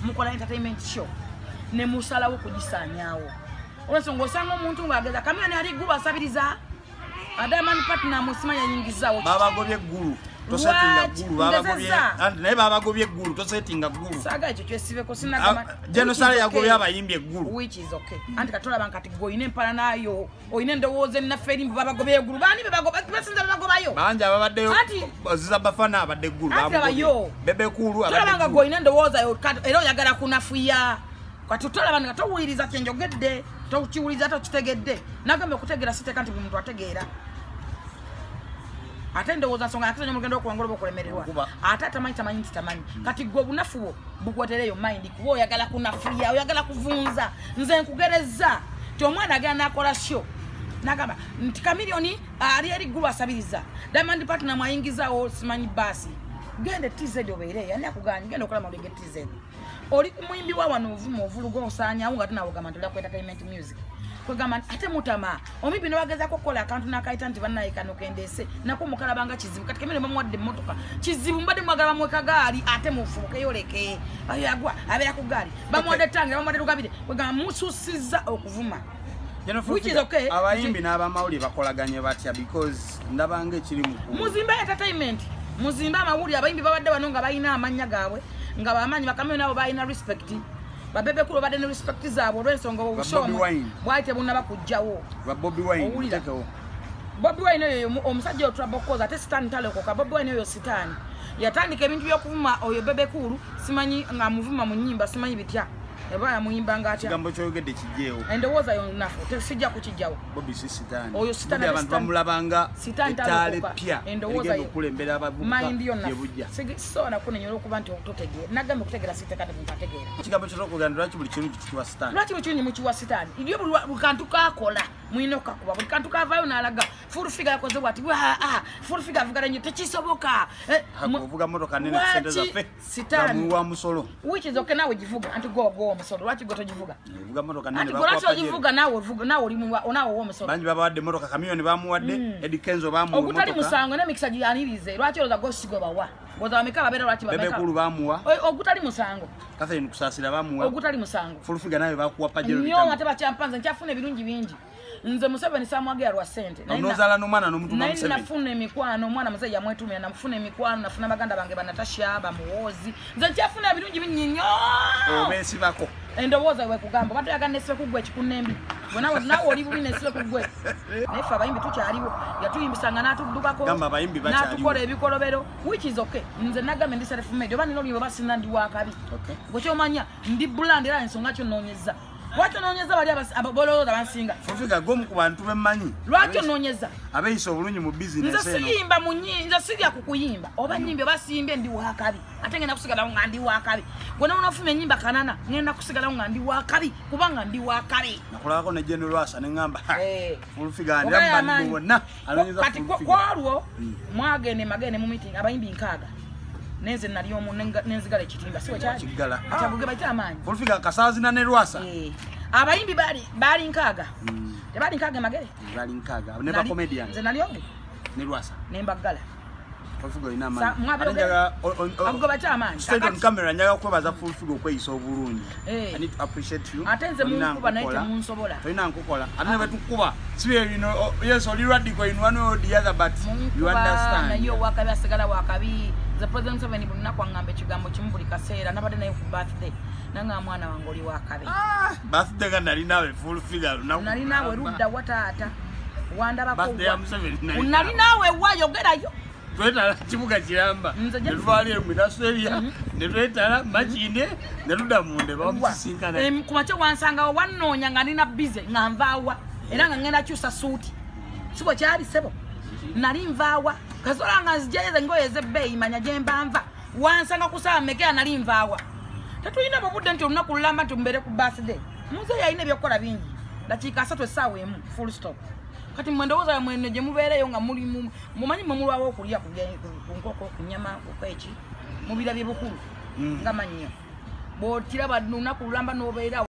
mukola entertainment show ne musalawo kugisanyawo olwensonga osanga omuntu ng'ageza kamyoni ali Gulu asabiriza Diamond Partner musimanya nyingizawo babagobye Gulu tosetinga Gulu babagobye and naye babagobye Gulu tosetinga Gulu saga ekyo kyesibeko sinagama Jeno Saleh yagobye abayimbi Gulu which is okay anti katola bankati goyine empala nayo oyine ndowooza naffe erimbi babagobye Gulu bani bebasinza babagobayo banja babaddeyo baziza bafana abadde Gulu babagobye bebe kulu abadde tolabanga goyine ndowooza yo era oyagala kunafuya katutolabanga towuliriza kyenjogedde tokiwuliza tokitegedde nagambe okutegera siteka nti buli muntu ategeera ate ndowooza nsonga yakisonye mugendo okuwangula okulemererwa ate atamanyi nti tamanyi kati gwe obunafu bwo bukwetereyo mind kuba oyagala kunafuya oyagala kuvunza nze nkugereza ti omwana agenda nakola show nagamba nti Chameleone ali eri Gulu asabiriza Diamond Partner mwayingizawo simanyi basi gende TZ obeere yani akuganya genda okola mawulire TZ oli kumuyimbi wa wano ovuma ovulugo osanyawo nga tunawo gamba nti olya entertainment music kwegamba ate mutama omimbi newagezako okukola akantu nakayita nti bannaye kano kendese nako mukalabanga kizibu kati Chameleone bamuwadde emmotoka kizibu mbadde mwagala bamweka gaali ate mufuuke yoleke ayo yagwa abeera ku gaali bamuwadde tangira bamuwadde lugabire kwegamba mususiza okuvuma which is okay abayimbi n'abamawulire bakolaganye batya because ndabanga ekiri muzimba entertainment muzimba amawulire abayimbi babadde wano nga balina amanya gaabwe nga bamanyi bakamyo nabo balina respect babebe kulo badde ne respect zaabwe olw'ensonga obushomu bwaite bunaba kujjawo Bobby Wine tekewo Bobby Wine oyo omusajja otrabokoza ate sitani talekoka Bobby Wine oyo sitani yatandika ebintu by'okuvuma oyo bebe kulu simanyi nga muvuma mu nnyimba simanyi bitya eba yamuyimba ng'atya kigambo ky'oyogedde kijjeewo endowooza yo nafu tesijja kukijjawo Bobby si sitani oyo sitani abantu bamulabanga ettaale pya endowooza yo okulembera abavubuka mind yo nafu sisobola kunenyola okuba nti ototegeera nagambe okutegeera sitekate muntu ategeera ekigambo ky'okugamba lwaki buli kimu kikiwa sitani lwaki buli kimu mukiwa sitani ibyo buli kantu kakola mwine okakuba buli kantu kavaayo n'alaga Full Figure yakoze bwati Full Figure avugala nnyo tekisoboka ovuga motoka nene kusente zaffe sitani wa musolo which is okay nawe givuga anti go omusolo lwaki go togivuga vuga motoka nene bakwa givuga nawe vuga nawe oli nawe wo omusolo banji babawadde motoka Chameleone bamuwadde Eddie Kenzo bamuwa motoka ogutali musango ne mixer yanirize lwaki oloza go sigo bawa goza bameka babera lwaki bameka bebe kulu bamuwa ogutali musango Catherine kusasira bamuwa ogutali musango Full Figure nawe bakuwa pajero bitamo nyo ate bakyampanza nkyafuna ebirungi bingi nze Museveni samwagera lwa sente nozala n'omwana n'omutuma Museveni nafuna emikwano omwana muzeyi yamwetumira namufuna emikwano nafuna baganda bange banatasha bamuwozi nze nkyafuna ebirungi bingi nnyo obesibako endowooza we kugamba oba toyagala nesibe kuggwe ekikunembi nawe oli bubi nesibe kuggwe naye ffe abayimbi tukyaliwo yatuyimbisanga n'atuddukako n'atukola ebikolobero which is okay nze nagambe ndi self made oba nina oluyimba oba sinna ndi wakabi gwe kyomanya ndi buland era ensonga kyonnoonyeza lwaki onoonyeza bali abolowooza bansinga Full Figure gomu ku bantu bemmanyi lwaki onoonyeza abeeyisa obulungi mu bizinesi nze siyimba nze sirya kukuyimba oba nnyimbi oba siyimbye ndi wakabi ate ngenda kusigalawo nga ndi wakabi gwe nawe nafuna ennyimba kanana ngenda kusigalawo nga ndi wakabi kubanga ndi wakabi nakulabako ne General Lwasa ne ŋŋamba Full Figure ndiramanyi bonna kati kwalwo mwagende mu meeting abayimbi 6 nenze nali omu nenzigala ekitimba siwe kyali atabuge bayita amaanyi Full Figure kasaazina ne Lwasa abayimbi bali 6 tebali 6 magere bali 6 ne ba comedian nze nali omu ne Lwasa ne mbagala Full Figure ina amaanyi abuge bayita amaanyi straight on camera njaga kwebaza Full Figure okweyisa obulungi I need to appreciate you ate nze munkuba naye temunsobola tolina nkukola ate ne betukuba sibe bino yes oli radical in one or the other but you understand naye wakabi asigala wakabi the president of any bunaku ngambe kigambo kimu buli kaseera nabadde naye ku birthday nanga mwana wange oli wakabi birthday ga nali nawe Full Figure nali nawe rudda wataata wandabako birthday ya Museveni nali nawe wayogerayo twetala kibuga kiramba netwali mu Australia netwetala makinde neruda munde bamusisinkana kumache wansangawo wannoonya nga nina busy nga nvaawa era nga ngenda kyusa suuti sibwe kyali sebo nali nvaawa kasola nga nzijayeze ngoye ezebbeeyi manya gye mbanva wansanga kusaba mekera nali nvaawa tetulina babudde nti olunaku lulamba nti mbeere ku birthday muzeeyi alina ebyokukola bingi dakiika 3 essaawa emu full stop kati mwendowooza mwene gye mubeereyo nga muli mumanyi mwemulwawo okulya ku nkoko ku nyama kukweki mubirabye bukulu nga manyiyo bw'otiraba lunaku lulamba n'obeera